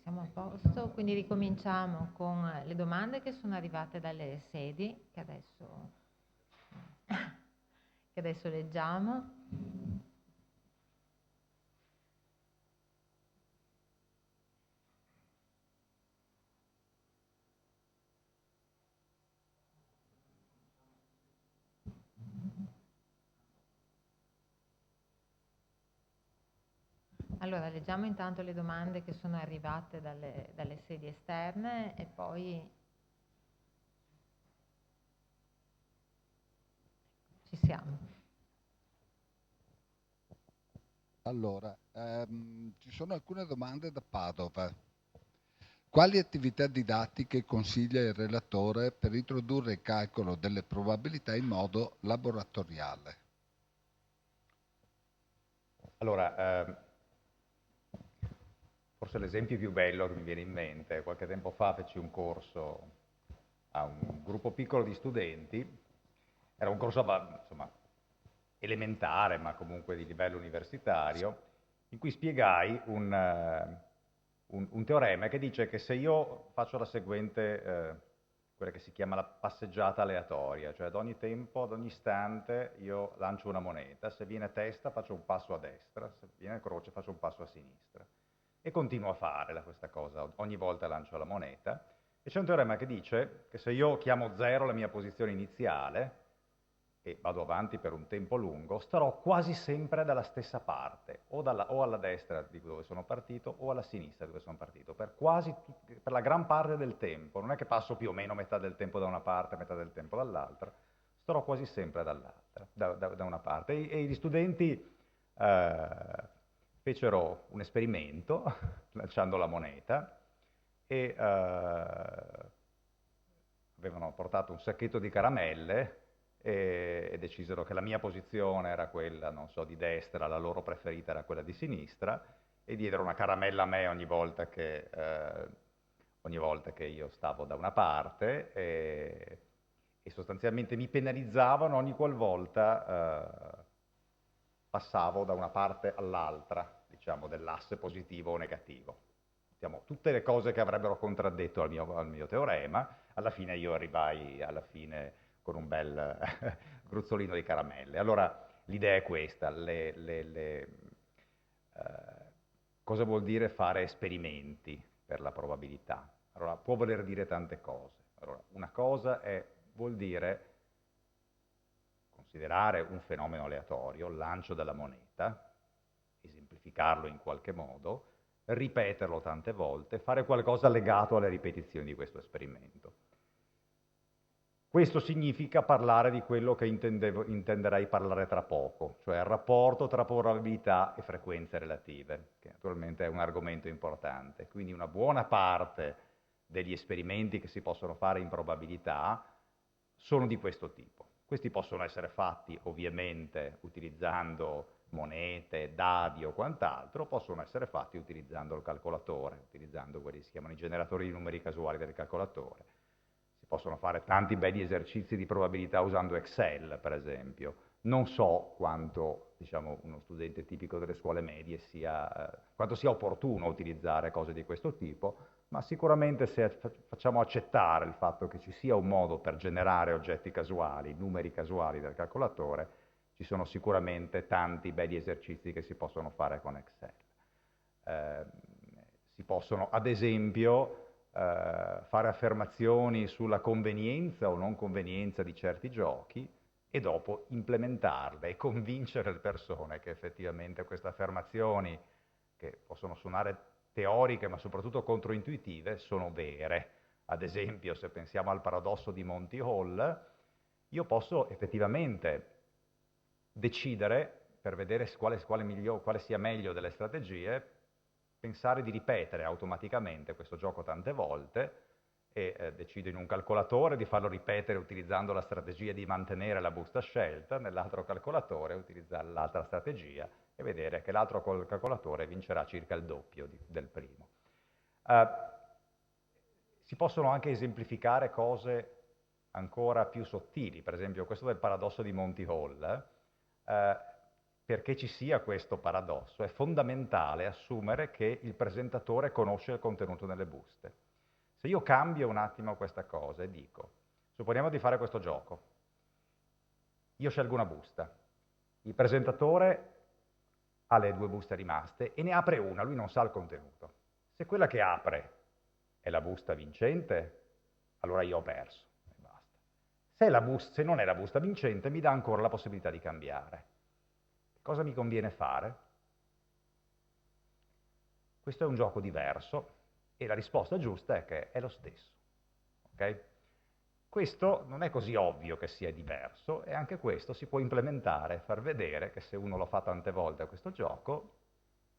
Siamo a posto, quindi ricominciamo con le domande che sono arrivate dalle sedi, che adesso leggiamo. Allora, leggiamo intanto le domande che sono arrivate dalle sedi esterne e poi ci siamo. Allora, ci sono alcune domande da Padova. Quali attività didattiche consiglia il relatore per introdurre il calcolo delle probabilità in modo laboratoriale? Allora, forse l'esempio più bello che mi viene in mente, qualche tempo fa feci un corso a un gruppo piccolo di studenti, era un corso insomma, elementare, ma comunque di livello universitario, in cui spiegai un teorema che dice che se io faccio la seguente, quella che si chiama la passeggiata aleatoria, cioè ad ogni tempo, ad ogni istante io lancio una moneta, se viene a testa faccio un passo a destra, se viene a croce faccio un passo a sinistra. E continuo a fare questa cosa, ogni volta lancio la moneta. E c'è un teorema che dice che se io chiamo 0 la mia posizione iniziale e vado avanti per un tempo lungo, starò quasi sempre dalla stessa parte, o alla destra di dove sono partito o alla sinistra di dove sono partito, per la gran parte del tempo. Non è che passo più o meno metà del tempo da una parte, metà del tempo dall'altra, starò quasi sempre dall'altra, da una parte. E gli studenti fecero un esperimento lanciando la moneta e avevano portato un sacchetto di caramelle e decisero che la mia posizione era quella, non so, di destra, la loro preferita era quella di sinistra, e diedero una caramella a me ogni volta che io stavo da una parte e sostanzialmente mi penalizzavano ogni qualvolta passavo da una parte all'altra, diciamo, dell'asse positivo o negativo. Diciamo, tutte le cose che avrebbero contraddetto al mio teorema, alla fine io arrivai con un bel gruzzolino di caramelle. Allora, l'idea è questa, cosa vuol dire fare esperimenti per la probabilità? Allora, può voler dire tante cose. Allora, una cosa vuol dire considerare un fenomeno aleatorio, il lancio della moneta, esemplificarlo in qualche modo, ripeterlo tante volte, fare qualcosa legato alle ripetizioni di questo esperimento. Questo significa parlare di quello che intenderei parlare tra poco, cioè il rapporto tra probabilità e frequenze relative, che naturalmente è un argomento importante. Quindi una buona parte degli esperimenti che si possono fare in probabilità sono di questo tipo. Questi possono essere fatti ovviamente utilizzando monete, dadi o quant'altro, possono essere fatti utilizzando il calcolatore, utilizzando quelli che si chiamano i generatori di numeri casuali del calcolatore. Si possono fare tanti belli esercizi di probabilità usando Excel, per esempio. Non so quanto, diciamo, uno studente tipico delle scuole medie quanto sia opportuno utilizzare cose di questo tipo, ma sicuramente se facciamo accettare il fatto che ci sia un modo per generare oggetti casuali, numeri casuali del calcolatore, ci sono sicuramente tanti belli esercizi che si possono fare con Excel. Si possono, ad esempio, fare affermazioni sulla convenienza o non convenienza di certi giochi e dopo implementarle e convincere le persone che effettivamente queste affermazioni, che possono suonare teoriche ma soprattutto controintuitive, sono vere. Ad esempio, se pensiamo al paradosso di Monty Hall, io posso effettivamente decidere, per vedere quale sia meglio delle strategie, pensare di ripetere automaticamente questo gioco tante volte e decido in un calcolatore di farlo ripetere utilizzando la strategia di mantenere la busta scelta, nell'altro calcolatore utilizzare l'altra strategia e vedere che l'altro calcolatore vincerà circa il doppio del primo. Si possono anche esemplificare cose ancora più sottili, per esempio questo del paradosso di Monty Hall. perché ci sia questo paradosso, è fondamentale assumere che il presentatore conosce il contenuto delle buste. Se io cambio un attimo questa cosa e dico, supponiamo di fare questo gioco, io scelgo una busta, il presentatore ha le 2 buste rimaste e ne apre una, lui non sa il contenuto. Se quella che apre è la busta vincente, allora io ho perso e basta. Se non è la busta vincente, mi dà ancora la possibilità di cambiare. Cosa mi conviene fare? Questo è un gioco diverso e la risposta giusta è che è lo stesso. Okay? Questo non è così ovvio che sia diverso e anche questo si può implementare, far vedere che se uno lo fa tante volte a questo gioco,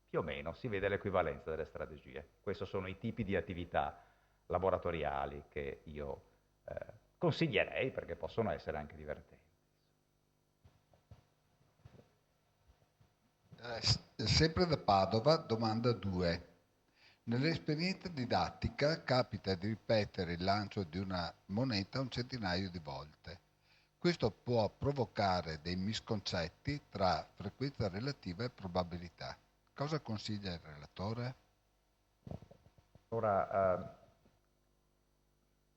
più o meno si vede l'equivalenza delle strategie. Questi sono i tipi di attività laboratoriali che io consiglierei perché possono essere anche divertenti. Sempre da Padova, domanda 2. Nell'esperienza didattica capita di ripetere il lancio di una moneta un centinaio di volte. Questo può provocare dei misconcetti tra frequenza relativa e probabilità. Cosa consiglia il relatore? Ora,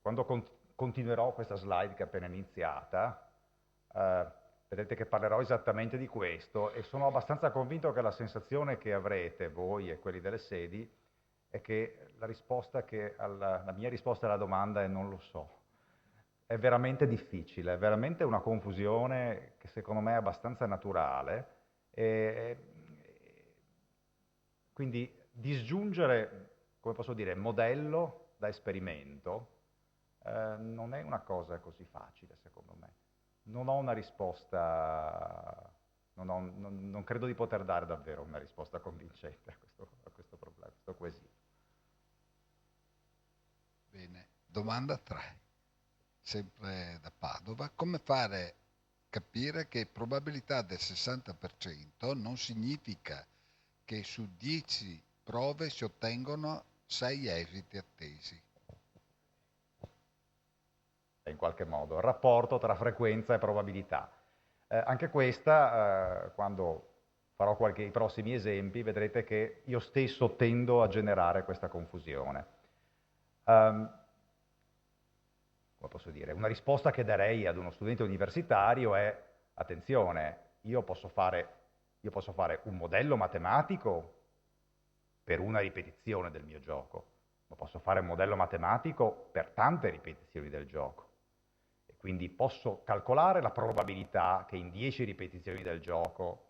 quando continuerò questa slide che è appena iniziata, vedete che parlerò esattamente di questo e sono abbastanza convinto che la sensazione che avrete voi e quelli delle sedi è che la mia risposta alla domanda è non lo so. È veramente difficile, è veramente una confusione che secondo me è abbastanza naturale. Quindi disgiungere, come posso dire, modello da esperimento non è una cosa così facile, secondo me. Non ho una risposta, non credo di poter dare davvero una risposta convincente a questo problema, a questo quesito. Bene, domanda 3, sempre da Padova. Come fare capire che probabilità del 60% non significa che su 10 prove si ottengono 6 esiti attesi? In qualche modo, il rapporto tra frequenza e probabilità. Anche questa, quando farò i prossimi esempi, vedrete che io stesso tendo a generare questa confusione. Come posso dire? Una risposta che darei ad uno studente universitario è, attenzione, io posso fare un modello matematico per una ripetizione del mio gioco, ma posso fare un modello matematico per tante ripetizioni del gioco. Quindi posso calcolare la probabilità che in 10 ripetizioni del gioco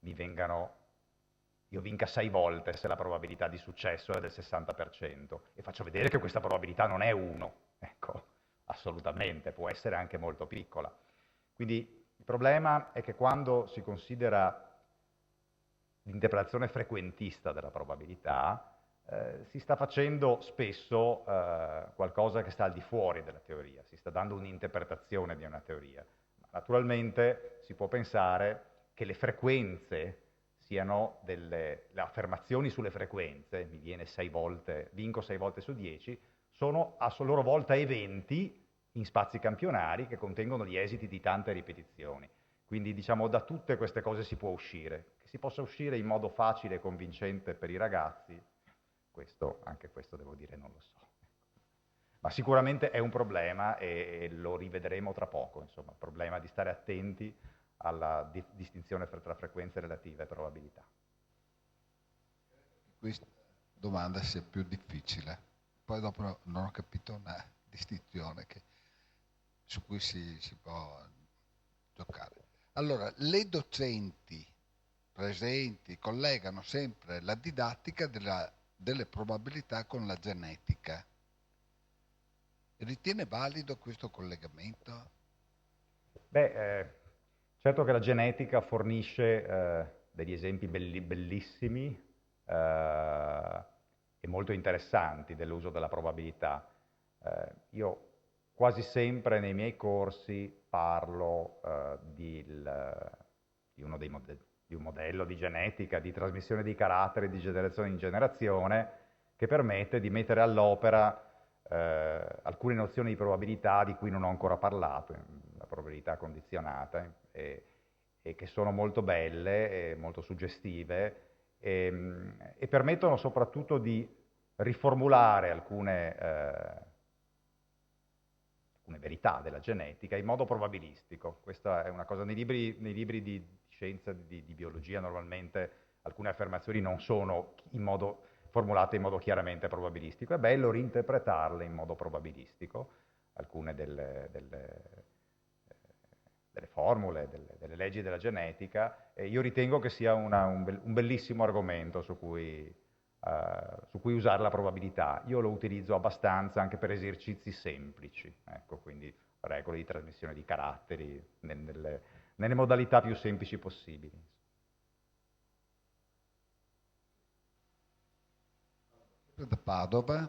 io vinca 6 volte se la probabilità di successo è del 60% e faccio vedere che questa probabilità non è 1. Ecco, assolutamente, può essere anche molto piccola. Quindi il problema è che quando si considera l'interpretazione frequentista della probabilità, si sta facendo spesso qualcosa che sta al di fuori della teoria, si sta dando un'interpretazione di una teoria. Ma naturalmente si può pensare che le frequenze siano le affermazioni sulle frequenze, vinco 6 volte su 10, sono a loro volta eventi in spazi campionari che contengono gli esiti di tante ripetizioni. Quindi diciamo da tutte queste cose si può uscire. Che si possa uscire in modo facile e convincente per i ragazzi, anche questo devo dire non lo so. Ma sicuramente è un problema e lo rivedremo tra poco, insomma, il problema di stare attenti alla distinzione tra frequenze relative e probabilità. Questa domanda sia più difficile. Poi dopo non ho capito una distinzione su cui si può giocare. Allora, le docenti presenti collegano sempre la didattica delle probabilità con la genetica. Ritiene valido questo collegamento? Beh, certo che la genetica fornisce degli esempi bellissimi e molto interessanti dell'uso della probabilità. Io quasi sempre nei miei corsi parlo di un modello di genetica, di trasmissione di caratteri di generazione in generazione, che permette di mettere all'opera alcune nozioni di probabilità di cui non ho ancora parlato, la probabilità condizionata, e e che sono molto belle e molto suggestive e permettono soprattutto di riformulare alcune verità della genetica in modo probabilistico. Questa è una cosa, nei libri di scienza, di biologia, normalmente alcune affermazioni non sono formulate in modo chiaramente probabilistico. È bello reinterpretarle in modo probabilistico, alcune delle formule, delle leggi della genetica, e io ritengo che sia un bellissimo argomento su cui usare la probabilità. Io lo utilizzo abbastanza anche per esercizi semplici, ecco, quindi regole di trasmissione di caratteri nelle modalità più semplici possibili. Da Padova,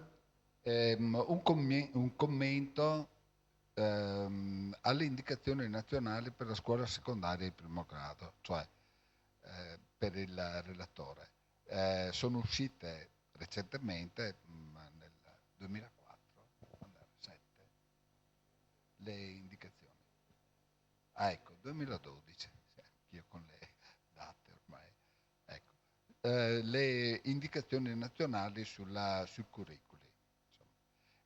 un commento alle indicazioni nazionali per la scuola secondaria di primo grado, cioè per il relatore. Sono uscite recentemente, nel 2004, quando era 7, le indicazioni. Ah, ecco, 2012, sì, anch'io con le date ormai. Ecco, le indicazioni nazionali sui curriculi, insomma.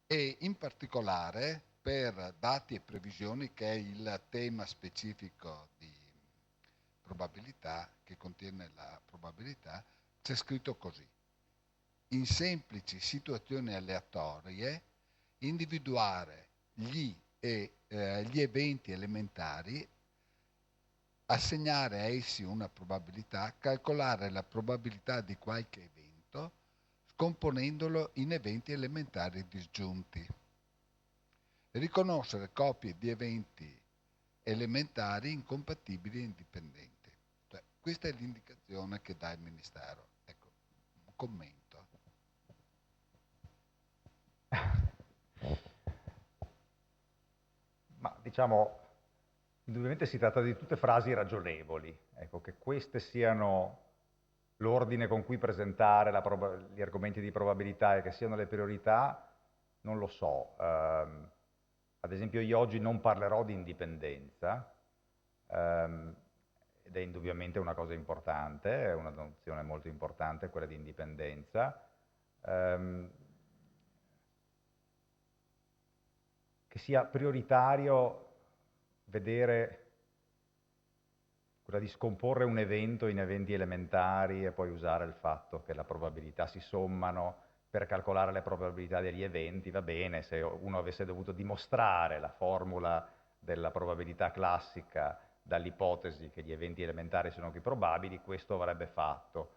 E in particolare per dati e previsioni, che è il tema specifico di probabilità, che contiene la probabilità, c'è scritto così: in semplici situazioni aleatorie individuare gli eventi elementari, assegnare a essi una probabilità, calcolare la probabilità di qualche evento, scomponendolo in eventi elementari disgiunti. Riconoscere coppie di eventi elementari incompatibili e indipendenti. Cioè, questa è l'indicazione che dà il Ministero. Ecco, un commento. Ma diciamo, indubbiamente si tratta di tutte frasi ragionevoli. Ecco, che queste siano l'ordine con cui presentare gli argomenti di probabilità e che siano le priorità, non lo so. Ad esempio io oggi non parlerò di indipendenza, ed è indubbiamente una cosa importante, è una nozione molto importante quella di indipendenza. Che sia prioritario vedere quella di scomporre un evento in eventi elementari e poi usare il fatto che le probabilità si sommano per calcolare le probabilità degli eventi, va bene. Se uno avesse dovuto dimostrare la formula della probabilità classica dall'ipotesi che gli eventi elementari sono più probabili, questo avrebbe fatto.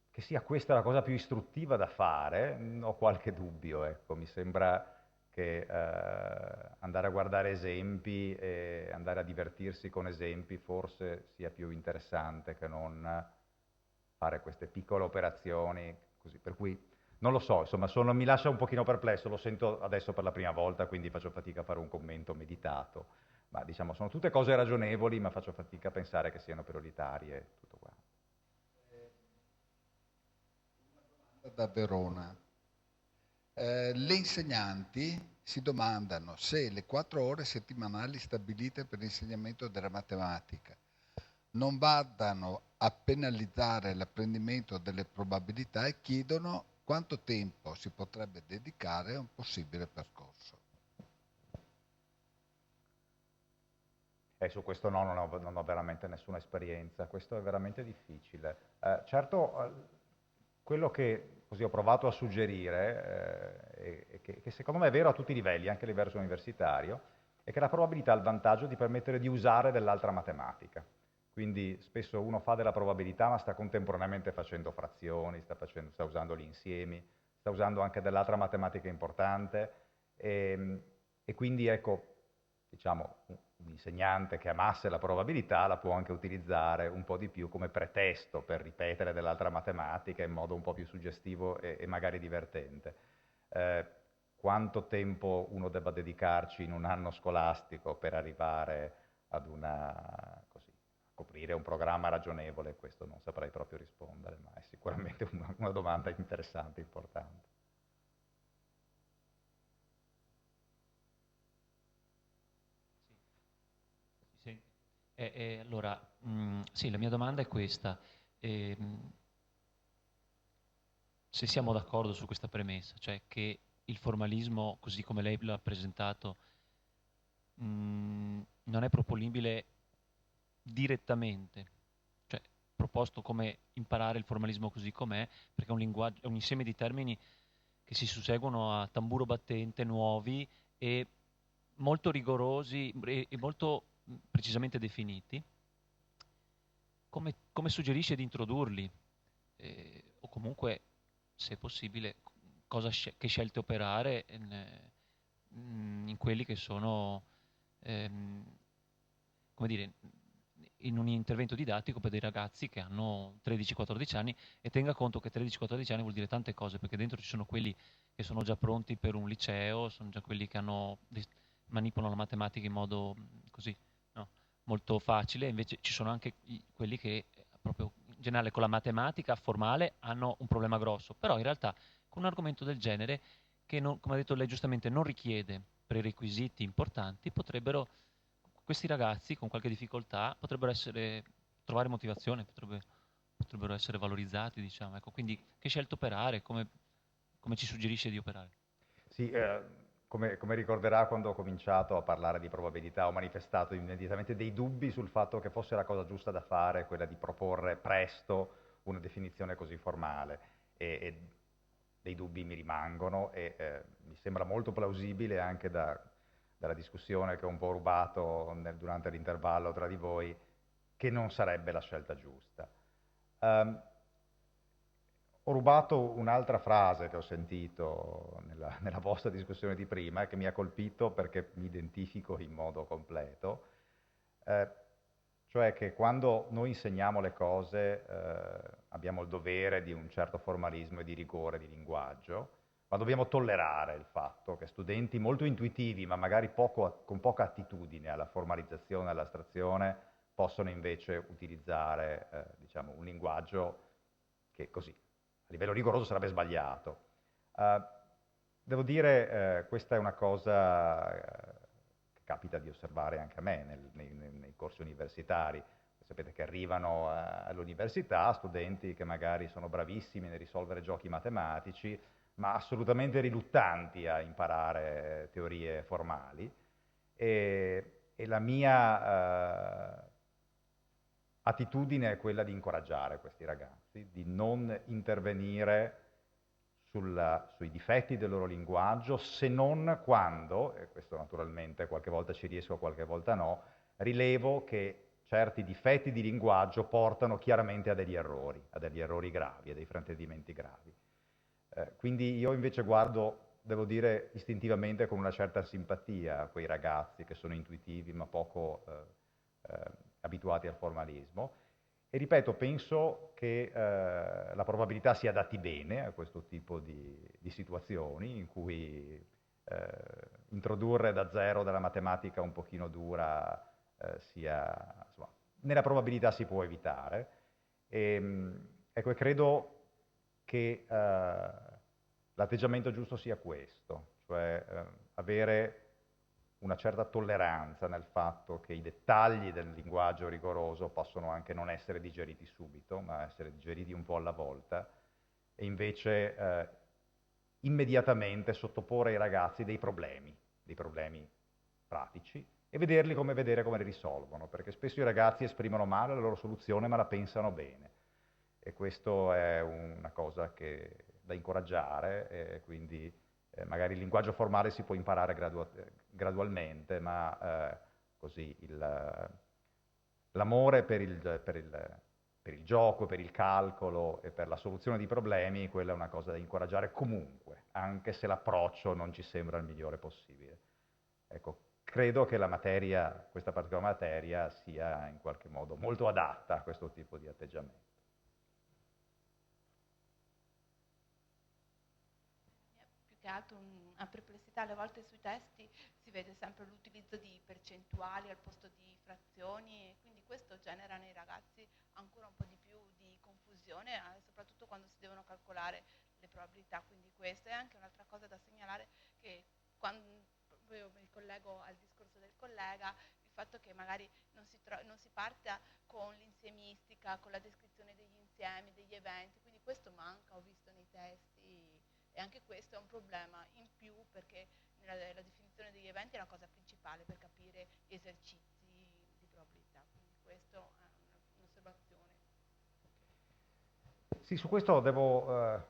Che sia questa la cosa più istruttiva da fare, ho qualche dubbio, ecco. Mi sembra che andare a guardare esempi e andare a divertirsi con esempi forse sia più interessante che non fare queste piccole operazioni così. Per cui non lo so, insomma, mi lascia un pochino perplesso, lo sento adesso per la prima volta, quindi faccio fatica a fare un commento meditato, ma diciamo sono tutte cose ragionevoli, ma faccio fatica a pensare che siano prioritarie, tutto qua. Da Verona. Le insegnanti si domandano se le 4 ore settimanali stabilite per l'insegnamento della matematica non vadano a penalizzare l'apprendimento delle probabilità e chiedono quanto tempo si potrebbe dedicare a un possibile percorso. Su questo no, non ho veramente nessuna esperienza, questo è veramente difficile. Certo, quello che così ho provato a suggerire, e che secondo me è vero a tutti i livelli, anche a livello universitario, è che la probabilità ha il vantaggio di permettere di usare dell'altra matematica. Quindi spesso uno fa della probabilità ma sta contemporaneamente facendo frazioni, sta usando gli insiemi, sta usando anche dell'altra matematica importante e quindi ecco, diciamo, un insegnante che amasse la probabilità la può anche utilizzare un po' di più come pretesto per ripetere dell'altra matematica in modo un po' più suggestivo e magari divertente. Quanto tempo uno debba dedicarci in un anno scolastico per arrivare ad coprire un programma ragionevole, questo non saprei proprio rispondere, ma è sicuramente una domanda interessante, importante. Sì. Allora, sì, la mia domanda è questa. Ehm, Se siamo d'accordo su questa premessa, cioè che il formalismo, così come lei l'ha presentato, non è proponibile direttamente, cioè proposto come imparare il formalismo così com'è, perché è un linguaggio, è un insieme di termini che si susseguono a tamburo battente, nuovi e molto rigorosi e molto precisamente definiti. Come suggerisce di introdurli? O comunque, se possibile, che scelte operare in quelli che sono, ehm, come dire, in un intervento didattico per dei ragazzi che hanno 13-14 anni, e tenga conto che 13-14 anni vuol dire tante cose, perché dentro ci sono quelli che sono già pronti per un liceo, sono già quelli che manipolano la matematica in modo così, no, molto facile, invece ci sono anche quelli che proprio in generale con la matematica formale hanno un problema grosso, però in realtà con un argomento del genere che, come ha detto lei giustamente, non richiede prerequisiti importanti, questi ragazzi con qualche difficoltà trovare motivazione, potrebbero essere valorizzati, diciamo. Ecco, quindi che scelta operare, come ci suggerisce di operare? Sì, come ricorderà, quando ho cominciato a parlare di probabilità ho manifestato immediatamente dei dubbi sul fatto che fosse la cosa giusta da fare, quella di proporre presto una definizione così formale, e dei dubbi mi rimangono, e mi sembra molto plausibile anche dalla discussione che ho un po' rubato durante l'intervallo tra di voi, che non sarebbe la scelta giusta. Ehm, Ho rubato un'altra frase che ho sentito nella vostra discussione di prima e che mi ha colpito perché mi identifico in modo completo, eh, cioè che quando noi insegniamo le cose abbiamo il dovere di un certo formalismo e di rigore di linguaggio, ma dobbiamo tollerare il fatto che studenti molto intuitivi, ma magari con poca attitudine alla formalizzazione e all'astrazione, possono invece utilizzare diciamo, un linguaggio che così, a livello rigoroso, sarebbe sbagliato. Uh, Devo dire, questa è una cosa che capita di osservare anche a me nei corsi universitari. Sapete che arrivano all'università studenti che magari sono bravissimi nel risolvere giochi matematici, ma assolutamente riluttanti a imparare teorie formali. E la mia attitudine è quella di incoraggiare questi ragazzi, di non intervenire sui difetti del loro linguaggio, se non quando, e questo naturalmente qualche volta ci riesco, qualche volta no, rilevo che certi difetti di linguaggio portano chiaramente a degli errori gravi, a dei fraintendimenti gravi. Quindi io invece guardo, devo dire, istintivamente con una certa simpatia a quei ragazzi che sono intuitivi ma poco abituati al formalismo. E ripeto, penso che la probabilità si adatti bene a questo tipo di situazioni in cui introdurre da zero della matematica un pochino dura insomma, nella probabilità si può evitare. Ecco, credo che l'atteggiamento giusto sia questo, cioè avere una certa tolleranza nel fatto che i dettagli del linguaggio rigoroso possono anche non essere digeriti subito, ma essere digeriti un po' alla volta, e invece immediatamente sottoporre ai ragazzi dei problemi pratici, e vedere come li risolvono, perché spesso i ragazzi esprimono male la loro soluzione, ma la pensano bene. E questo è una cosa da incoraggiare, e quindi magari il linguaggio formale si può imparare gradualmente, ma così l'amore per il gioco, per il calcolo e per la soluzione di problemi, quella è una cosa da incoraggiare comunque, anche se l'approccio non ci sembra il migliore possibile. Ecco, credo che questa particolare materia sia in qualche modo molto adatta a questo tipo di atteggiamento. Più che altro una perplessità, alle volte sui testi si vede sempre l'utilizzo di percentuali al posto di frazioni, e quindi questo genera nei ragazzi ancora un po' di più di confusione, soprattutto quando si devono calcolare le probabilità. Quindi questa è anche un'altra cosa da segnalare, che quando io mi collego al discorso del collega, il fatto che magari non si parta con l'insiemistica, con la descrizione degli insiemi, degli eventi, quindi questo manca, ho visto nei testi, e anche questo è un problema in più, perché la definizione degli eventi è la cosa principale per capire gli esercizi di probabilità, quindi questo è un'osservazione. Sì, su questo devo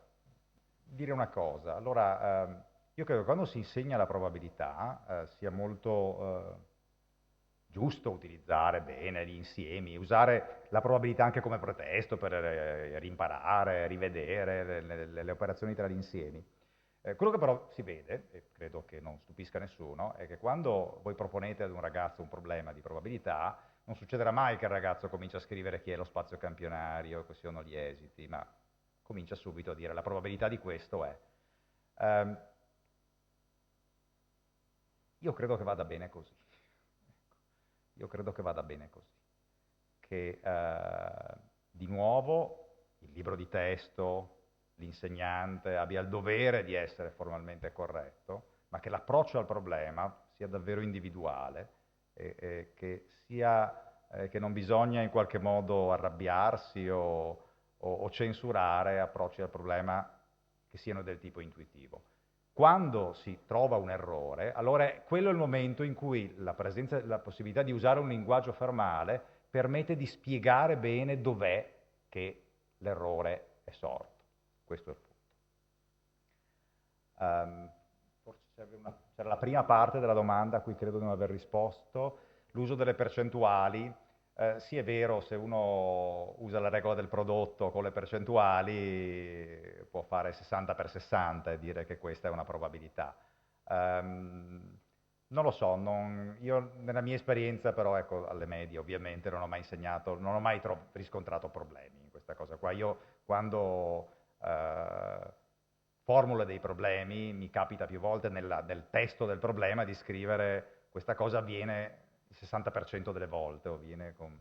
dire una cosa. Allora, io credo che quando si insegna la probabilità sia molto giusto utilizzare bene gli insiemi, usare la probabilità anche come pretesto per rimparare, rivedere le operazioni tra gli insiemi. Quello che però si vede, e credo che non stupisca nessuno, è che quando voi proponete ad un ragazzo un problema di probabilità, non succederà mai che il ragazzo comincia a scrivere chi è lo spazio campionario, quali sono gli esiti, ma comincia subito a dire la probabilità di questo è. Io credo che vada bene così. Io credo che vada bene così. Che di nuovo il libro di testo, l'insegnante abbia il dovere di essere formalmente corretto, ma che l'approccio al problema sia davvero individuale e che non bisogna in qualche modo arrabbiarsi o censurare approcci al problema che siano del tipo intuitivo. Quando si trova un errore, allora quello è il momento in cui la possibilità di usare un linguaggio formale permette di spiegare bene dov'è che l'errore è sorto. Questo è il punto. Forse c'era la prima parte della domanda a cui credo di non aver risposto, l'uso delle percentuali. Sì, è vero, se uno usa la regola del prodotto con le percentuali può fare 60 per 60 e dire che questa è una probabilità. Non lo so, io nella mia esperienza però, ecco, alle medie ovviamente non ho mai insegnato, non ho mai riscontrato problemi in questa cosa qua. Io quando formulo dei problemi mi capita più volte nel testo del problema di scrivere questa cosa avviene il 60% delle volte, o viene con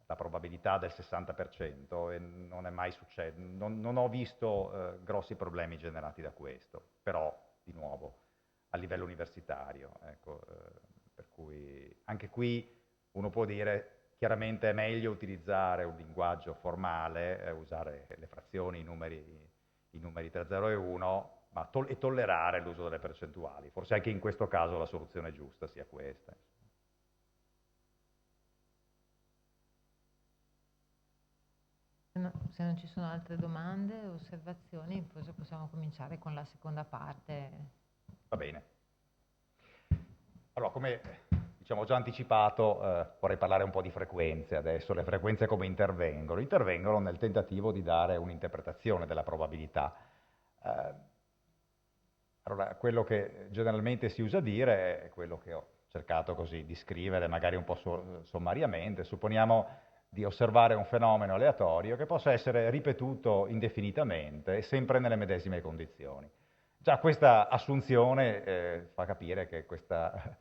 la probabilità del 60%, e non è mai successo, non ho visto grossi problemi generati da questo, però di nuovo a livello universitario, ecco, per cui anche qui uno può dire chiaramente è meglio utilizzare un linguaggio formale, usare le frazioni, i numeri tra 0 e 1, e tollerare l'uso delle percentuali. Forse anche in questo caso la soluzione giusta sia questa. Se non ci sono altre domande o osservazioni, forse possiamo cominciare con la seconda parte. Va bene. Allora, come diciamo, ho già anticipato, vorrei parlare un po' di frequenze adesso. Le frequenze come intervengono? Intervengono nel tentativo di dare un'interpretazione della probabilità. Allora, quello che generalmente si usa dire è quello che ho cercato così di scrivere, magari un po' sommariamente. Supponiamo di osservare un fenomeno aleatorio che possa essere ripetuto indefinitamente e sempre nelle medesime condizioni. Già questa assunzione fa capire che questa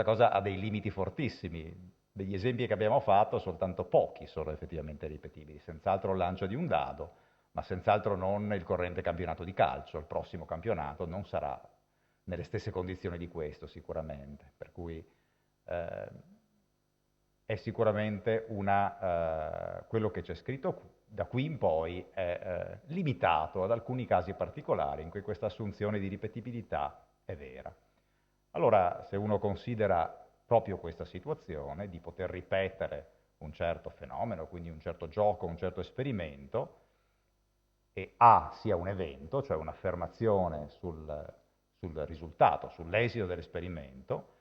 cosa ha dei limiti fortissimi. Degli esempi che abbiamo fatto, soltanto pochi sono effettivamente ripetibili. Senz'altro il lancio di un dado, ma senz'altro non il corrente campionato di calcio. Il prossimo campionato non sarà nelle stesse condizioni di questo, sicuramente. Per cui è sicuramente quello che c'è scritto da qui in poi è limitato ad alcuni casi particolari in cui questa assunzione di ripetibilità è vera. Allora, se uno considera proprio questa situazione di poter ripetere un certo fenomeno, quindi un certo gioco, un certo esperimento, e A sia un evento, cioè un'affermazione sul risultato, sull'esito dell'esperimento,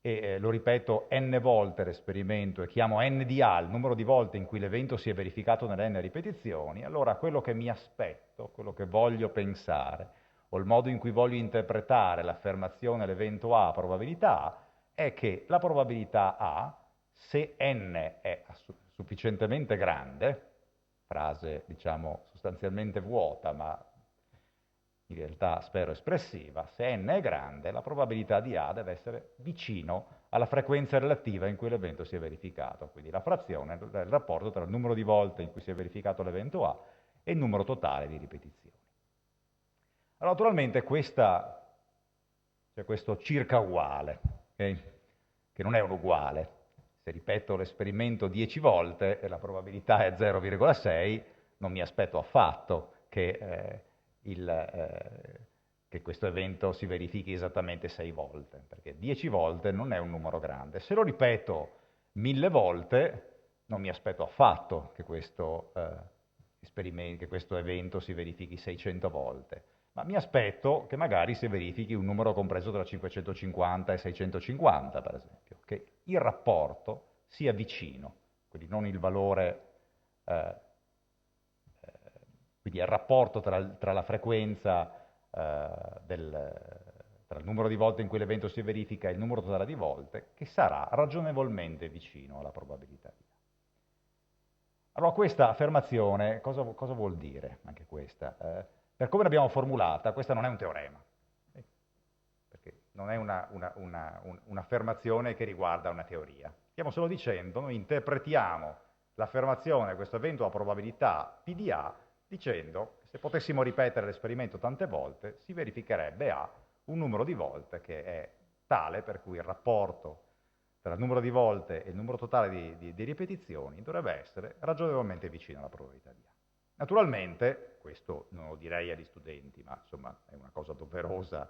e lo ripeto n volte l'esperimento e chiamo n di A il numero di volte in cui l'evento si è verificato nelle n ripetizioni, allora quello che mi aspetto, quello che voglio pensare, o il modo in cui voglio interpretare l'affermazione l'evento A, probabilità A, è che la probabilità A, se n è sufficientemente grande, frase diciamo sostanzialmente vuota, ma in realtà spero espressiva, se n è grande, la probabilità di A deve essere vicino alla frequenza relativa in cui l'evento si è verificato, quindi la frazione è il rapporto tra il numero di volte in cui si è verificato l'evento A e il numero totale di ripetizioni. Allora, naturalmente c'è questo circa uguale, okay? che non è un uguale. Se ripeto l'esperimento 10 volte e la probabilità è 0,6, non mi aspetto affatto che questo evento si verifichi esattamente 6 volte, perché 10 volte non è un numero grande. Se lo ripeto 1000 volte, non mi aspetto affatto che questo evento si verifichi 600 volte, ma mi aspetto che magari si verifichi un numero compreso tra 550 e 650, per esempio, che il rapporto sia vicino, quindi non il valore, quindi il rapporto tra la frequenza, tra il numero di volte in cui l'evento si verifica e il numero totale di volte, che sarà ragionevolmente vicino alla probabilità di A. Allora questa affermazione cosa vuol dire, anche questa? Per come l'abbiamo formulata, questa non è un teorema, perché non è un'affermazione che riguarda una teoria. Stiamo solo dicendo, noi interpretiamo l'affermazione, questo evento ha probabilità P di A, dicendo che se potessimo ripetere l'esperimento tante volte, si verificherebbe A un numero di volte che è tale per cui il rapporto tra il numero di volte e il numero totale di ripetizioni dovrebbe essere ragionevolmente vicino alla probabilità di A. Naturalmente, questo non lo direi agli studenti, ma insomma è una cosa doverosa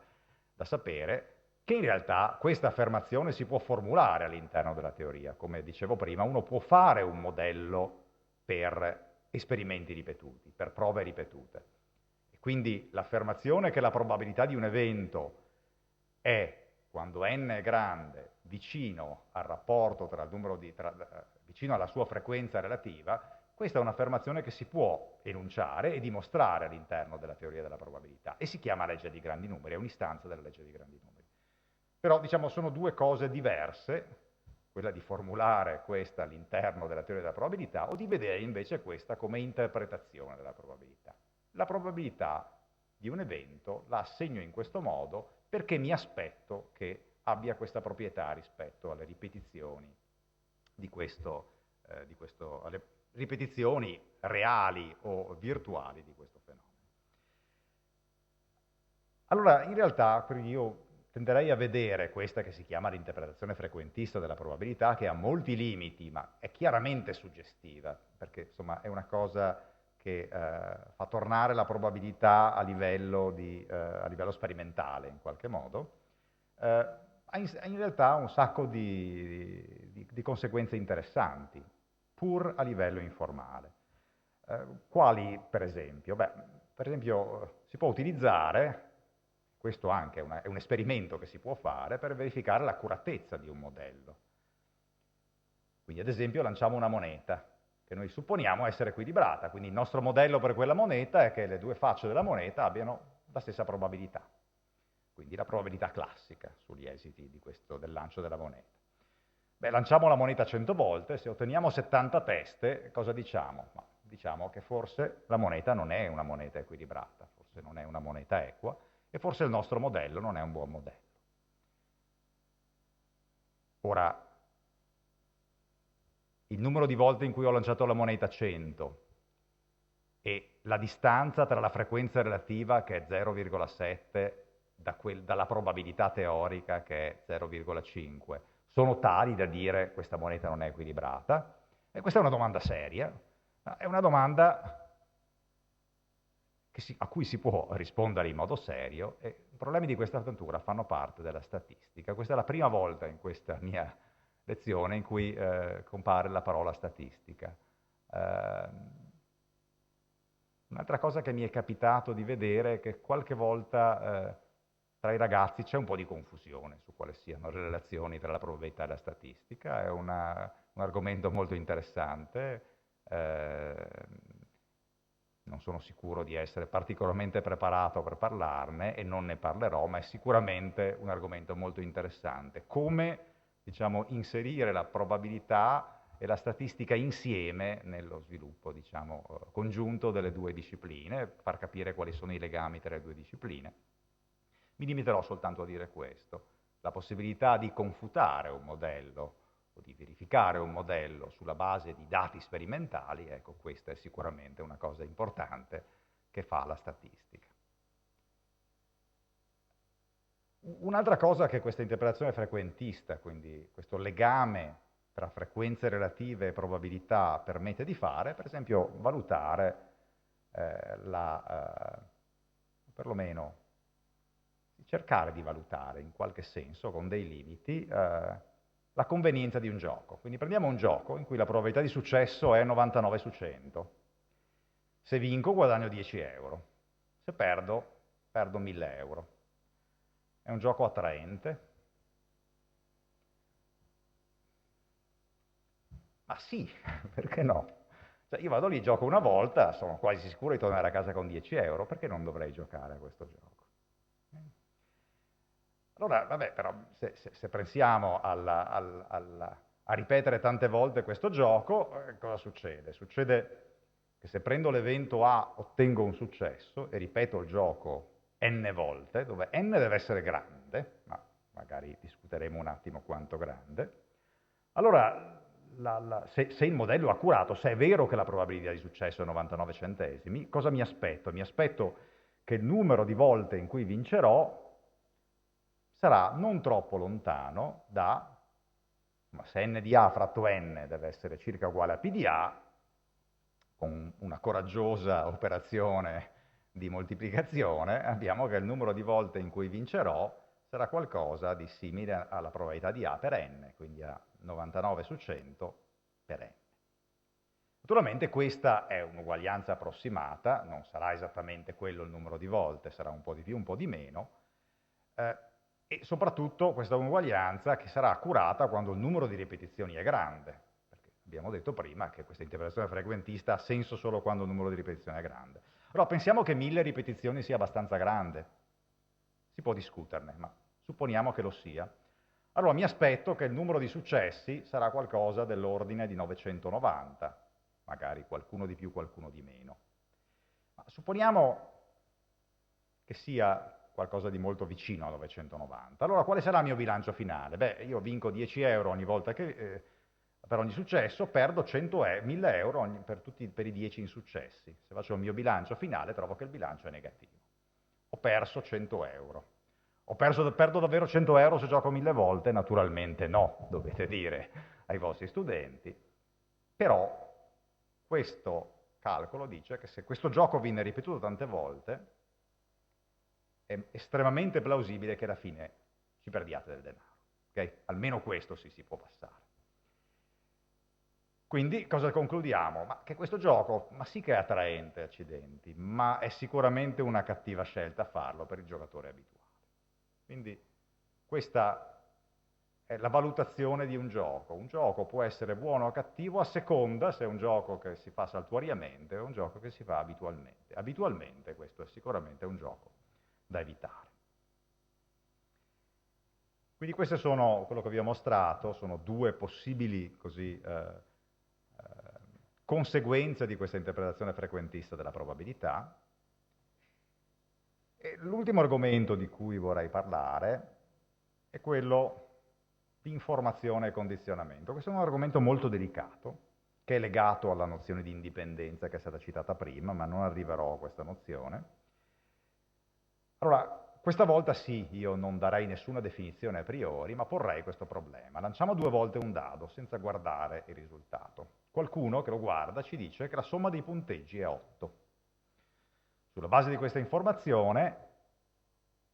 da sapere, che in realtà questa affermazione si può formulare all'interno della teoria. Come dicevo prima, uno può fare un modello per esperimenti ripetuti, per prove ripetute. E quindi l'affermazione che la probabilità di un evento è, quando n è grande, vicino al rapporto tra il numero vicino alla sua frequenza relativa, questa è un'affermazione che si può enunciare e dimostrare all'interno della teoria della probabilità e si chiama legge di grandi numeri, è un'istanza della legge di grandi numeri. Però, diciamo, sono due cose diverse, quella di formulare questa all'interno della teoria della probabilità o di vedere invece questa come interpretazione della probabilità. La probabilità di un evento la assegno in questo modo perché mi aspetto che abbia questa proprietà rispetto alle ripetizioni alle ripetizioni reali o virtuali di questo fenomeno. Allora, in realtà, io tenderei a vedere questa che si chiama l'interpretazione frequentista della probabilità, che ha molti limiti, ma è chiaramente suggestiva, perché insomma è una cosa che fa tornare la probabilità a livello sperimentale, in qualche modo, ha in realtà un sacco di conseguenze interessanti, pur a livello informale. Quali, per esempio? Beh, per esempio, si può utilizzare, questo anche è un esperimento che si può fare, per verificare l'accuratezza di un modello. Quindi, ad esempio, lanciamo una moneta, che noi supponiamo essere equilibrata, quindi il nostro modello per quella moneta è che le due facce della moneta abbiano la stessa probabilità. Quindi la probabilità classica sugli esiti del lancio della moneta. Beh, lanciamo la moneta 100 volte, se otteniamo 70 teste, cosa diciamo? Ma diciamo che forse la moneta non è una moneta equilibrata, forse non è una moneta equa, e forse il nostro modello non è un buon modello. Ora, il numero di volte in cui ho lanciato la moneta 100 e la distanza tra la frequenza relativa, che è 0,7, dalla probabilità teorica, che è 0,5, sono tali da dire questa moneta non è equilibrata? E questa è una domanda seria, è una domanda a cui si può rispondere in modo serio, e i problemi di questa natura fanno parte della statistica. Questa è la prima volta in questa mia lezione in cui compare la parola statistica. Un'altra cosa che mi è capitato di vedere è che qualche volta tra i ragazzi c'è un po' di confusione su quali siano le relazioni tra la probabilità e la statistica. È un argomento molto interessante. Non sono sicuro di essere particolarmente preparato per parlarne e non ne parlerò, ma è sicuramente un argomento molto interessante. Come, diciamo, inserire la probabilità e la statistica insieme nello sviluppo, diciamo, congiunto delle due discipline, far capire quali sono i legami tra le due discipline. Mi limiterò soltanto a dire questo. La possibilità di confutare un modello o di verificare un modello sulla base di dati sperimentali, ecco, questa è sicuramente una cosa importante che fa la statistica. Un'altra cosa che questa interpretazione frequentista, quindi questo legame tra frequenze relative e probabilità permette di fare, per esempio valutare perlomeno cercare di valutare in qualche senso, con dei limiti, la convenienza di un gioco. Quindi prendiamo un gioco in cui la probabilità di successo è 99 su 100. Se vinco guadagno 10 euro, se perdo, perdo 1000 euro. È un gioco attraente? Ma sì, perché no? Cioè io vado lì, gioco una volta, sono quasi sicuro di tornare a casa con 10 euro, perché non dovrei giocare a questo gioco? Allora, vabbè, però se pensiamo a ripetere tante volte questo gioco, cosa succede? Succede che se prendo l'evento A ottengo un successo e ripeto il gioco n volte, dove n deve essere grande, ma magari discuteremo un attimo quanto grande, allora se il modello è accurato, se è vero che la probabilità di successo è 99 centesimi, cosa mi aspetto? Mi aspetto che il numero di volte in cui vincerò sarà non troppo lontano da, ma se n di A fratto n deve essere circa uguale a P di A, con una coraggiosa operazione di moltiplicazione, abbiamo che il numero di volte in cui vincerò sarà qualcosa di simile alla probabilità di A per n, quindi a 99 su 100 per n. Naturalmente questa è un'uguaglianza approssimata, non sarà esattamente quello il numero di volte, sarà un po' di più, un po' di meno, e soprattutto questa è un'uguaglianza che sarà accurata quando il numero di ripetizioni è grande, perché abbiamo detto prima che questa interpretazione frequentista ha senso solo quando il numero di ripetizioni è grande. Allora pensiamo che 1000 ripetizioni sia abbastanza grande, si può discuterne, ma supponiamo che lo sia. Allora mi aspetto che il numero di successi sarà qualcosa dell'ordine di 990, magari qualcuno di più, qualcuno di meno. Ma supponiamo che sia qualcosa di molto vicino a 990. Allora quale sarà il mio bilancio finale? Beh, io vinco 10 euro ogni volta che, per ogni successo, perdo 1000 euro per i 10 insuccessi. Se faccio il mio bilancio finale trovo che il bilancio è negativo. Ho perso 100 euro. Perdo davvero 100 euro se gioco 1000 volte? Naturalmente no, dovete dire ai vostri studenti. Però questo calcolo dice che se questo gioco viene ripetuto tante volte, è estremamente plausibile che alla fine ci perdiate del denaro. Okay? Almeno questo si può passare. Quindi cosa concludiamo? Ma che questo gioco, ma sì che è attraente, accidenti, ma è sicuramente una cattiva scelta farlo per il giocatore abituale. Quindi questa è la valutazione di un gioco. Un gioco può essere buono o cattivo a seconda se è un gioco che si fa saltuariamente o un gioco che si fa abitualmente. Abitualmente questo è sicuramente un gioco da evitare. Quindi queste sono, quello che vi ho mostrato, sono due possibili conseguenze di questa interpretazione frequentista della probabilità. E l'ultimo argomento di cui vorrei parlare è quello di informazione e condizionamento. Questo è un argomento molto delicato, che è legato alla nozione di indipendenza che è stata citata prima, ma non arriverò a questa nozione. Allora, questa volta sì, io non darei nessuna definizione a priori, ma porrei questo problema. Lanciamo 2 volte un dado senza guardare il risultato. Qualcuno che lo guarda ci dice che la somma dei punteggi è 8. Sulla base di questa informazione,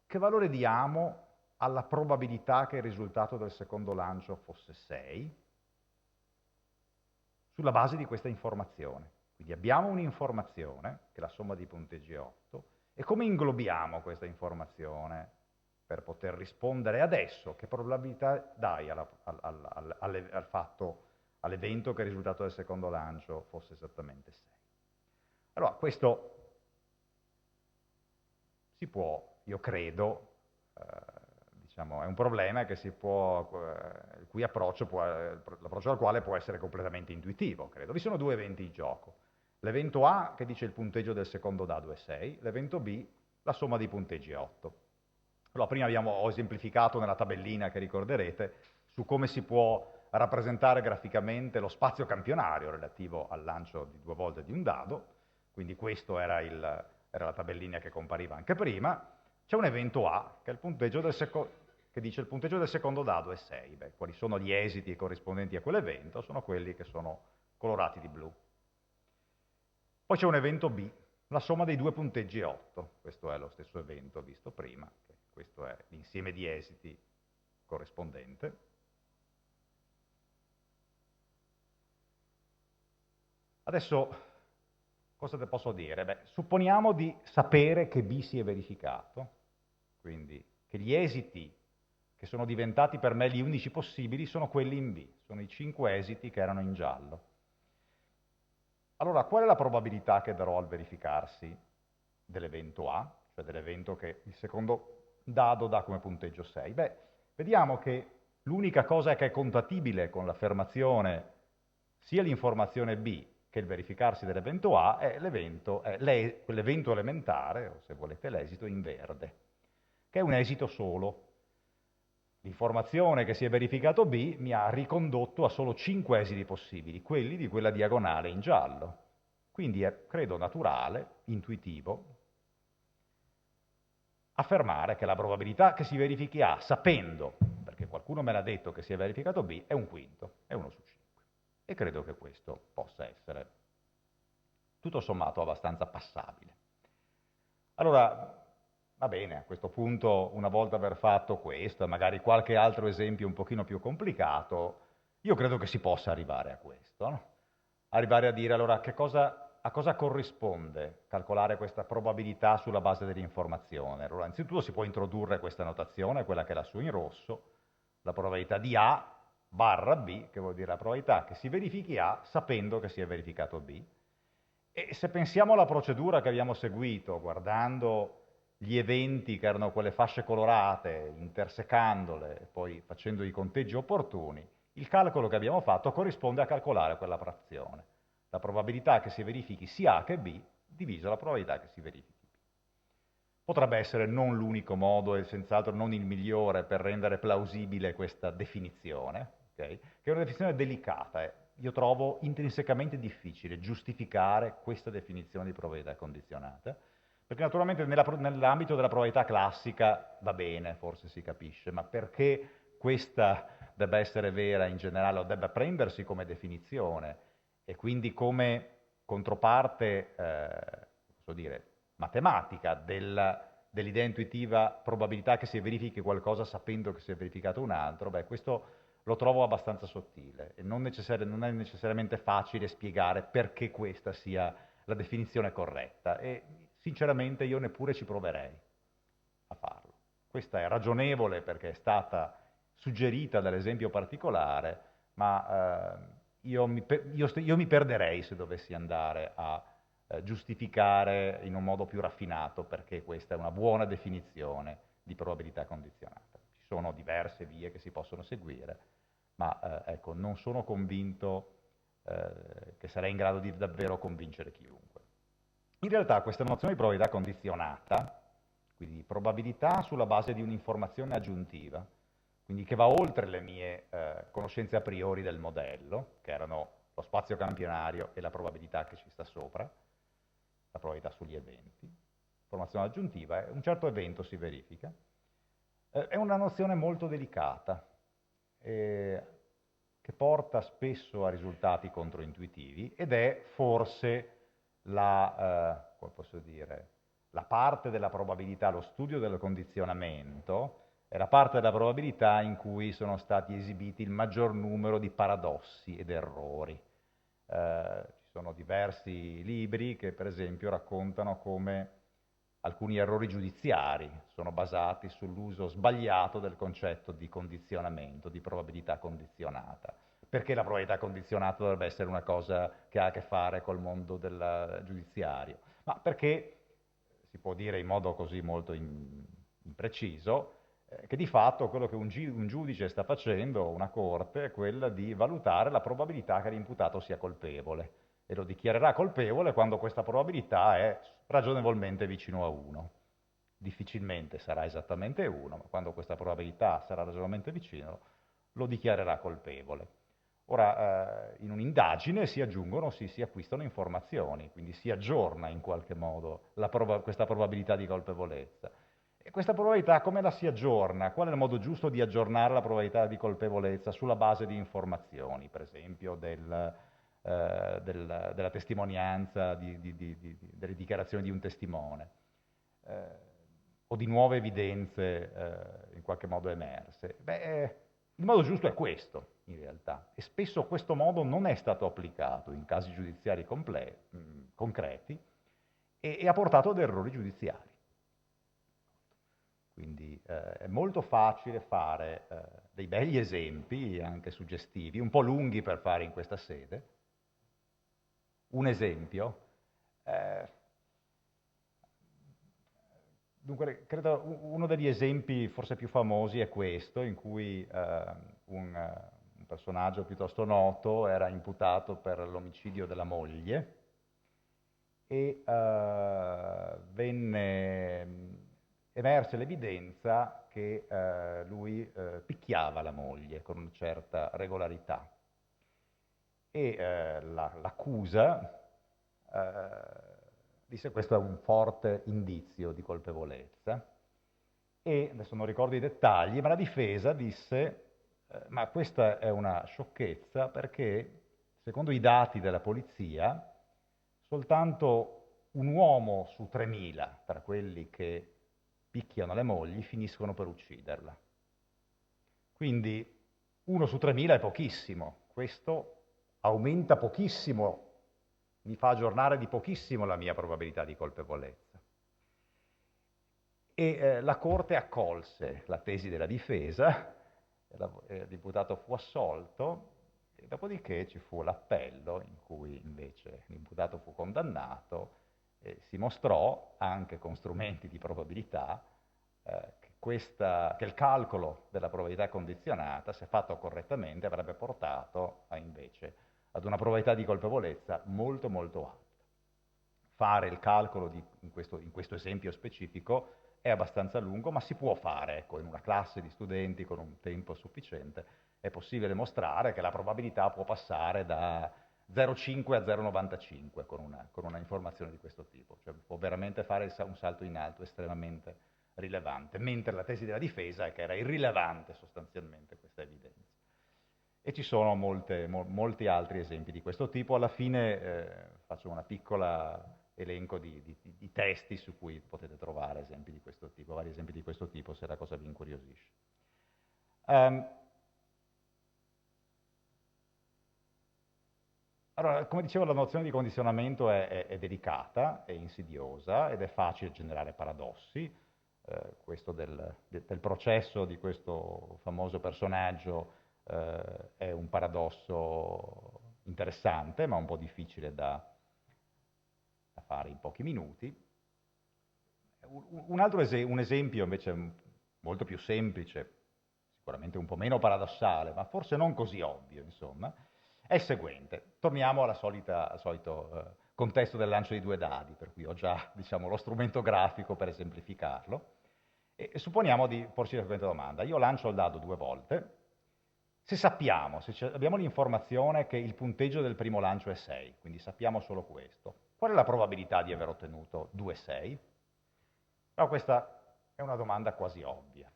che valore diamo alla probabilità che il risultato del secondo lancio fosse 6? Sulla base di questa informazione. Quindi abbiamo un'informazione, che la somma dei punteggi è 8, e come inglobiamo questa informazione per poter rispondere adesso? Che probabilità dai all'evento che il risultato del secondo lancio fosse esattamente 6? Allora, questo si può, io credo, diciamo, è un problema che si può, il cui l'approccio al quale può essere completamente intuitivo, credo. Vi sono 2 eventi in gioco. L'evento A che dice il punteggio del secondo dado è 6, l'evento B la somma dei punteggi è 8. Allora, prima ho esemplificato nella tabellina che ricorderete su come si può rappresentare graficamente lo spazio campionario relativo al lancio di 2 volte di un dado, quindi questa era la tabellina che compariva anche prima. c'è un evento A, che, è il punteggio del che dice il punteggio del secondo dado è 6. Beh, quali sono gli esiti corrispondenti a quell'evento? Sono quelli che sono colorati di blu. Poi c'è un evento B, la somma dei due punteggi è 8. Questo è lo stesso evento visto prima, questo è l'insieme di esiti corrispondente. Adesso, cosa te posso dire? Beh, supponiamo di sapere che B si è verificato, quindi che gli esiti che sono diventati per me gli unici possibili sono quelli in B, sono i 5 esiti che erano in giallo. Allora, qual è la probabilità che darò al verificarsi dell'evento A, cioè dell'evento che il secondo dado dà come punteggio 6? Beh, vediamo che l'unica cosa che è compatibile con l'affermazione sia l'informazione B che il verificarsi dell'evento A è quell'evento elementare, o se volete l'esito, in verde, che è un esito solo. L'informazione che si è verificato B mi ha ricondotto a solo 5 esiti possibili, quelli di quella diagonale in giallo. Quindi è, credo, naturale, intuitivo, affermare che la probabilità che si verifichi A, sapendo, perché qualcuno me l'ha detto che si è verificato B, è un quinto, è 1 su 5. E credo che questo possa essere, tutto sommato, abbastanza passabile. Allora, va bene, a questo punto, una volta aver fatto questo, e magari qualche altro esempio un pochino più complicato, io credo che si possa arrivare a questo, no? Arrivare a dire, allora, a cosa corrisponde calcolare questa probabilità sulla base dell'informazione? Allora, innanzitutto si può introdurre questa notazione, quella che è lassù in rosso, la probabilità di A barra B, che vuol dire la probabilità che si verifichi A sapendo che si è verificato B. E se pensiamo alla procedura che abbiamo seguito, guardando gli eventi che erano quelle fasce colorate, intersecandole e poi facendo i conteggi opportuni, il calcolo che abbiamo fatto corrisponde a calcolare quella frazione. La probabilità che si verifichi sia A che B diviso la probabilità che si verifichi B. Potrebbe essere non l'unico modo e senz'altro non il migliore per rendere plausibile questa definizione, okay? Che è una definizione delicata. Io trovo intrinsecamente difficile giustificare questa definizione di probabilità condizionata, perché naturalmente nell'ambito della probabilità classica va bene, forse si capisce, ma perché questa debba essere vera in generale o debba prendersi come definizione e quindi come controparte, posso dire, matematica dell'idea intuitiva probabilità che si verifichi qualcosa sapendo che si è verificato un altro, beh, questo lo trovo abbastanza sottile e non è necessariamente facile spiegare perché questa sia la definizione corretta e sinceramente io neppure ci proverei a farlo. Questa è ragionevole perché è stata suggerita dall'esempio particolare, ma io mi perderei se dovessi andare a giustificare in un modo più raffinato perché questa è una buona definizione di probabilità condizionata. Ci sono diverse vie che si possono seguire, ma ecco, non sono convinto che sarei in grado di davvero convincere chiunque. In realtà questa nozione di probabilità condizionata, quindi di probabilità sulla base di un'informazione aggiuntiva, quindi che va oltre le mie conoscenze a priori del modello, che erano lo spazio campionario e la probabilità che ci sta sopra, la probabilità sugli eventi. Informazione aggiuntiva, un certo evento si verifica. È una nozione molto delicata, che porta spesso a risultati controintuitivi ed è forse come posso dire, la parte della probabilità, lo studio del condizionamento, è la parte della probabilità in cui sono stati esibiti il maggior numero di paradossi ed errori. Ci sono diversi libri che per esempio raccontano come alcuni errori giudiziari sono basati sull'uso sbagliato del concetto di condizionamento, di probabilità condizionata. Perché la probabilità condizionata dovrebbe essere una cosa che ha a che fare col mondo del giudiziario? Ma perché, si può dire in modo così molto impreciso, che di fatto quello che un giudice sta facendo, una corte, è quella di valutare la probabilità che l'imputato sia colpevole e lo dichiarerà colpevole quando questa probabilità è ragionevolmente vicino a 1. Difficilmente sarà esattamente 1, ma quando questa probabilità sarà ragionevolmente vicino, lo dichiarerà colpevole. Ora, in un'indagine si aggiungono, si acquistano informazioni, quindi si aggiorna in qualche modo questa probabilità di colpevolezza. Questa probabilità come la si aggiorna? Qual è il modo giusto di aggiornare la probabilità di colpevolezza sulla base di informazioni, per esempio della testimonianza, delle dichiarazioni di un testimone, o di nuove evidenze in qualche modo emerse? Beh, il modo giusto è questo, in realtà, e spesso questo modo non è stato applicato in casi giudiziari concreti e ha portato ad errori giudiziari. Quindi è molto facile fare dei begli esempi, anche suggestivi, un po' lunghi per fare in questa sede. Un esempio, dunque credo uno degli esempi forse più famosi è questo, in cui un personaggio piuttosto noto era imputato per l'omicidio della moglie e emerse l'evidenza che lui picchiava la moglie con una certa regolarità e l'accusa disse questo è un forte indizio di colpevolezza e adesso non ricordo i dettagli, ma la difesa disse ma questa è una sciocchezza perché secondo i dati della polizia soltanto un uomo su 3.000 tra quelli che picchiano le mogli finiscono per ucciderla. Quindi 1 su 3.000 è pochissimo, questo aumenta pochissimo, mi fa aggiornare di pochissimo la mia probabilità di colpevolezza. E la Corte accolse la tesi della difesa, l'imputato fu assolto, e dopodiché ci fu l'appello in cui invece l'imputato fu condannato e si mostrò, anche con strumenti di probabilità, che il calcolo della probabilità condizionata, se fatto correttamente, avrebbe portato invece ad una probabilità di colpevolezza molto molto alta. Fare il calcolo in questo esempio specifico è abbastanza lungo, ma si può fare, ecco, in una classe di studenti con un tempo sufficiente, è possibile mostrare che la probabilità può passare da 0,5 a 0,95 con una informazione di questo tipo, cioè può veramente fare un salto in alto estremamente rilevante, mentre la tesi della difesa è che era irrilevante sostanzialmente questa evidenza. E ci sono molti altri esempi di questo tipo. Alla fine faccio una piccola elenco di testi su cui potete trovare esempi di questo tipo, vari esempi di questo tipo, se la cosa vi incuriosisce. Allora, come dicevo, la nozione di condizionamento è delicata, è insidiosa ed è facile generare paradossi. Questo del processo di questo famoso personaggio è un paradosso interessante, ma un po' difficile da fare in pochi minuti. Un esempio invece molto più semplice, sicuramente un po' meno paradossale, ma forse non così ovvio, insomma, è il seguente. Torniamo al solito contesto del lancio di 2 dadi, per cui ho già, diciamo, lo strumento grafico per esemplificarlo. E supponiamo di porci la seguente domanda. Io lancio il dado 2 volte. Se abbiamo l'informazione che il punteggio del primo lancio è 6, quindi sappiamo solo questo, qual è la probabilità di aver ottenuto 2 6? Però questa è una domanda quasi ovvia.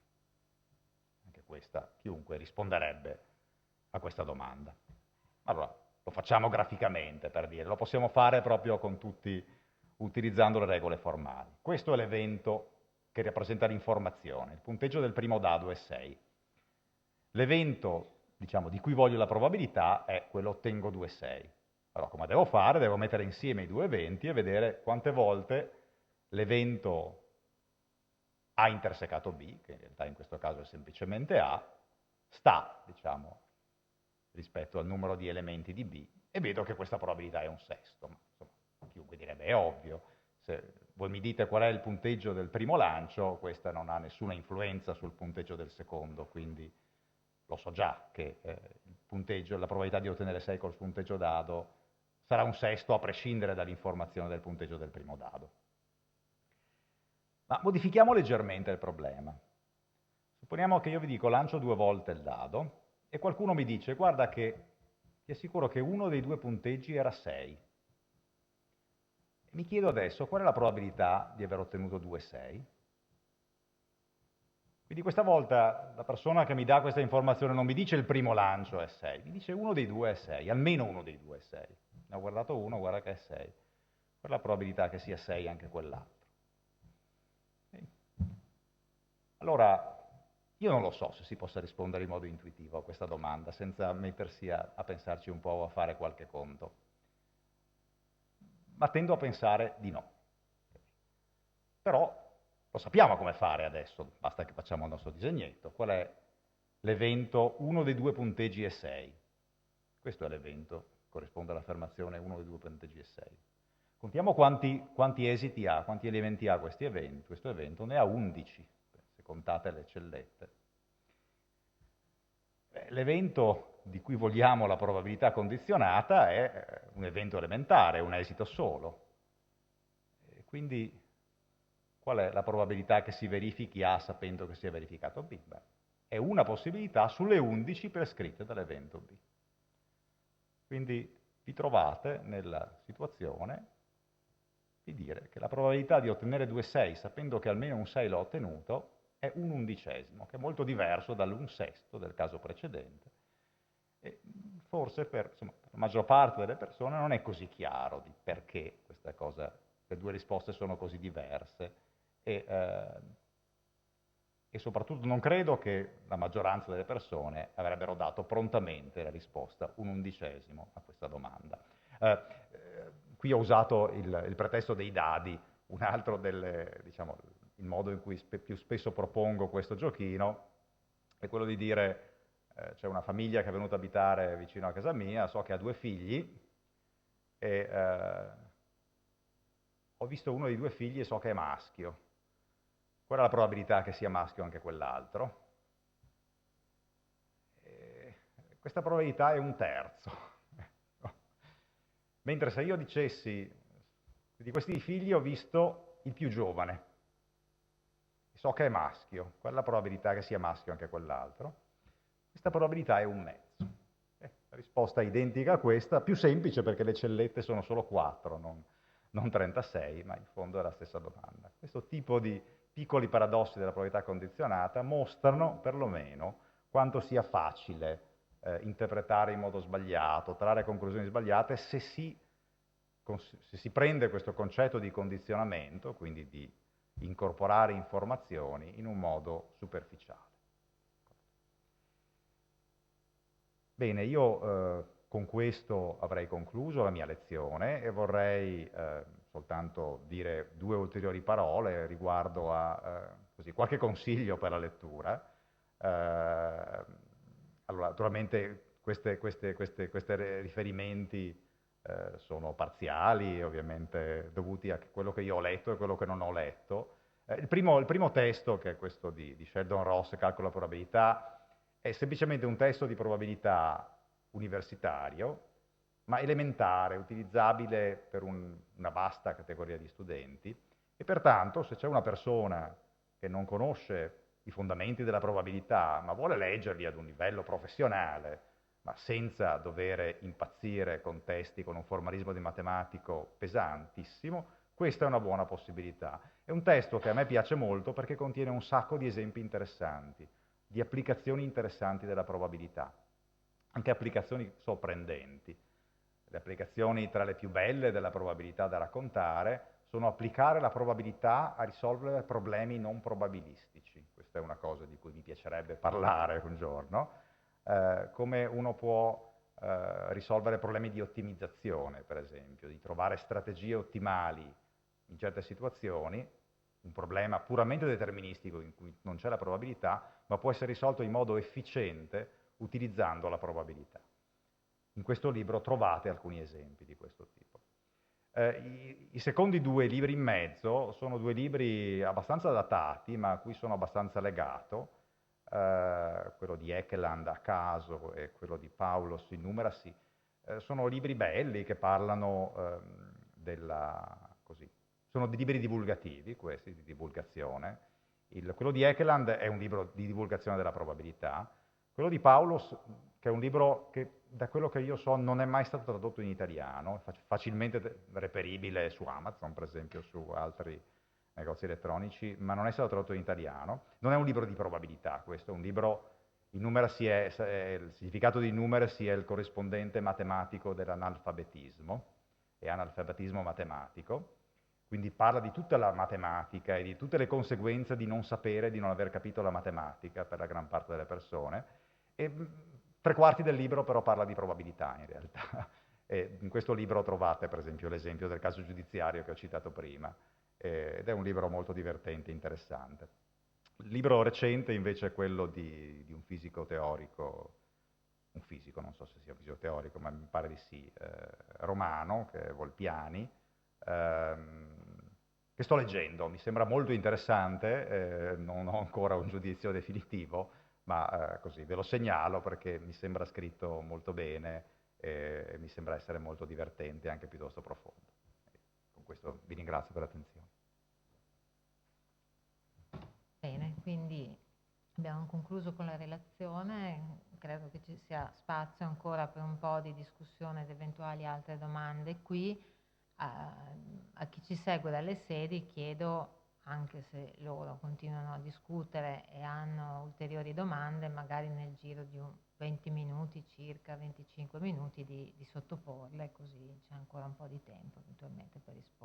Anche questa, chiunque risponderebbe a questa domanda. Allora, lo facciamo graficamente, per dire, lo possiamo fare proprio con tutti, utilizzando le regole formali. Questo è l'evento che rappresenta l'informazione. Il punteggio del primo dado è 6. L'evento, diciamo, di cui voglio la probabilità è quello ottengo 2 6. Allora, come devo fare? Devo mettere insieme i 2 eventi e vedere quante volte l'evento A intersecato B, che in realtà in questo caso è semplicemente A, sta, diciamo, rispetto al numero di elementi di B, e vedo che questa probabilità è 1/6. Ma, insomma, chiunque direbbe è ovvio. Se voi mi dite qual è il punteggio del primo lancio, questa non ha nessuna influenza sul punteggio del secondo, quindi lo so già che la probabilità di ottenere 6 col punteggio dado sarà 1/6 a prescindere dall'informazione del punteggio del primo dado. Ma modifichiamo leggermente il problema. Supponiamo che io vi dico lancio 2 volte il dado e qualcuno mi dice guarda che ti assicuro che uno dei 2 punteggi era 6. Mi chiedo adesso qual è la probabilità di aver ottenuto 2 6? Quindi questa volta la persona che mi dà questa informazione non mi dice il primo lancio è 6, mi dice uno dei due è 6, almeno uno dei due è 6. Ne ho guardato uno, guarda che è 6. Per la probabilità che sia 6 anche quell'altro. Ok? Allora, io non lo so se si possa rispondere in modo intuitivo a questa domanda, senza mettersi a pensarci un po' o a fare qualche conto. Ma tendo a pensare di no. Però lo sappiamo come fare adesso, basta che facciamo il nostro disegnetto. Qual è l'evento? Uno dei due punteggi è 6. Questo è l'evento, corrisponde all'affermazione uno dei due punteggi è 6. Contiamo quanti esiti ha, quanti elementi ha questo evento ne ha 11, se contate le cellette. L'evento di cui vogliamo la probabilità condizionata è un evento elementare, un esito solo. E quindi qual è la probabilità che si verifichi A sapendo che si è verificato B? Beh, è una possibilità sulle 11 prescritte dall'evento B. Quindi vi trovate nella situazione di dire che la probabilità di ottenere 2 6 sapendo che almeno un 6 l'ho ottenuto è un undicesimo, che è molto diverso dall'1 sesto del caso precedente. E forse per la maggior parte delle persone non è così chiaro di perché questa cosa, le due risposte sono così diverse e soprattutto non credo che la maggioranza delle persone avrebbero dato prontamente la risposta un undicesimo a questa domanda. Qui ho usato il pretesto dei dadi, un altro diciamo, il modo in cui più spesso propongo questo giochino è quello di dire c'è una famiglia che è venuta a abitare vicino a casa mia, so che ha 2 figli e ho visto uno dei 2 figli e so che è maschio. Qual è la probabilità che sia maschio anche quell'altro? Questa probabilità è 1/3. Mentre se io dicessi di questi figli ho visto il più giovane, so che è maschio, qual è la probabilità che sia maschio anche quell'altro? Questa probabilità è 1/3. La risposta è identica a questa, più semplice perché le cellette sono solo 4, non 36, ma in fondo è la stessa domanda. Questo tipo di piccoli paradossi della probabilità condizionata mostrano perlomeno quanto sia facile interpretare in modo sbagliato, trarre conclusioni sbagliate se si prende questo concetto di condizionamento, quindi di incorporare informazioni in un modo superficiale. Bene, io con questo avrei concluso la mia lezione e vorrei soltanto dire 2 ulteriori parole riguardo a qualche consiglio per la lettura. Allora, naturalmente questi riferimenti sono parziali, ovviamente dovuti a quello che io ho letto e quello che non ho letto. Il primo testo, che è questo di Sheldon Ross, Calcolo la probabilità, è semplicemente un testo di probabilità universitario, ma elementare, utilizzabile per una vasta categoria di studenti, e pertanto se c'è una persona che non conosce i fondamenti della probabilità, ma vuole leggerli ad un livello professionale, ma senza dover impazzire con testi con un formalismo di matematico pesantissimo, questa è una buona possibilità. È un testo che a me piace molto perché contiene un sacco di esempi interessanti, di applicazioni interessanti della probabilità, anche applicazioni sorprendenti. Le applicazioni tra le più belle della probabilità da raccontare sono applicare la probabilità a risolvere problemi non probabilistici. Questa è una cosa di cui mi piacerebbe parlare un giorno. Come uno può risolvere problemi di ottimizzazione, per esempio, di trovare strategie ottimali in certe situazioni, un problema puramente deterministico in cui non c'è la probabilità, ma può essere risolto in modo efficiente utilizzando la probabilità. In questo libro trovate alcuni esempi di questo tipo. I secondi 2 libri in mezzo sono 2 libri abbastanza datati, ma a cui sono abbastanza legato, quello di Ekeland A caso e quello di Paulos in Numeracy. Sono libri belli che parlano sono libri divulgativi, questi, di divulgazione. Quello di Ekeland è un libro di divulgazione della probabilità. Quello di Paulos, che è un libro che, da quello che io so, non è mai stato tradotto in italiano, è facilmente reperibile su Amazon, per esempio, su altri negozi elettronici, ma non è stato tradotto in italiano. Non è un libro di probabilità, questo è un libro, il significato di numeracy è il corrispondente matematico dell'analfabetismo, è analfabetismo matematico, quindi parla di tutta la matematica e di tutte le conseguenze di non sapere, di non aver capito la matematica per la gran parte delle persone, e 3/4 del libro però parla di probabilità in realtà. E in questo libro trovate per esempio l'esempio del caso giudiziario che ho citato prima, ed è un libro molto divertente e interessante. Il libro recente invece è quello di un fisico teorico, un fisico, non so se sia un fisico teorico, ma mi pare di sì, romano, che è Volpiani, che sto leggendo, mi sembra molto interessante, non ho ancora un giudizio definitivo, ma così ve lo segnalo perché mi sembra scritto molto bene e mi sembra essere molto divertente e anche piuttosto profondo. Con questo vi ringrazio per l'attenzione. Bene, quindi abbiamo concluso con la relazione, credo che ci sia spazio ancora per un po' di discussione ed eventuali altre domande qui. A chi ci segue dalle sedi chiedo, anche se loro continuano a discutere e hanno ulteriori domande, magari nel giro di 20 minuti circa, 25 minuti di sottoporle, così c'è ancora un po' di tempo eventualmente per rispondere.